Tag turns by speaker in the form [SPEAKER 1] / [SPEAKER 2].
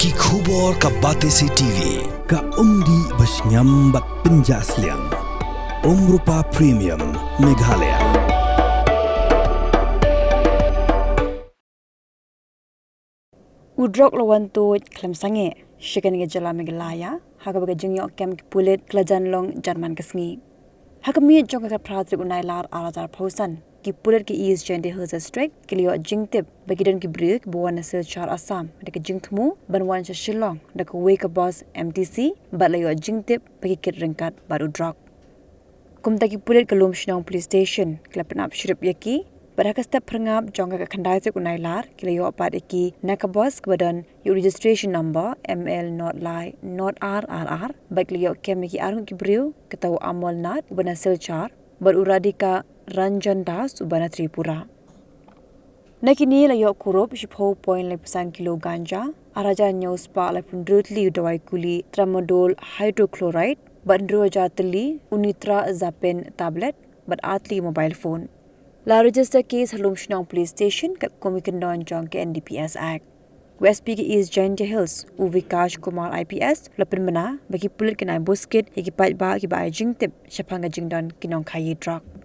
[SPEAKER 1] Ki khubor ka Batesi TV.
[SPEAKER 2] Ka umdi basnyam bak penjaslian. Rupa Premium Meghalaya.
[SPEAKER 3] Drok Wantuid Khlem Sangeh shikan ge jala Meghalaya haga baga jingyo kem ki pulit klajan long Jerman kasngi haga mi jong ka pratri unai lar arazar pausan ki pulit ki is jende herza strike kilio jingtip bagi dan ki break buwan sel char Assam de ke jingthmu banwan cha Shillong de ke wake boss MTC balayo jingtip bagi kit ringkat baru Drok kumta ki pulit ke lom shnong police station klapan up shirip yaki Berhak step perangap jongga ke kandai tu kunai lar kila yo apat iki nakabos kebadan yo registration number ML not lie not RRR baik liyo kemiki arung ki briu ketau amol nat ubana selchar beruradika Ranjan Das ubana Tripura. Nakini layo Kurup 10.5 kilo ganja araja news pa la pundrutli Dawai kuli tramadol hydrochloride bandroja Tylli unitra zapen tablet but atli mobile phone. La register case halum shnong police station kat komikan don jong ke NDPS Act. WSP ke East Giant Hills Uvikash Kumar IPS lapin mana bagi pulit kenai busket ikipat ba ki ba jingtip syapanga jingdon kinong khayi Drok.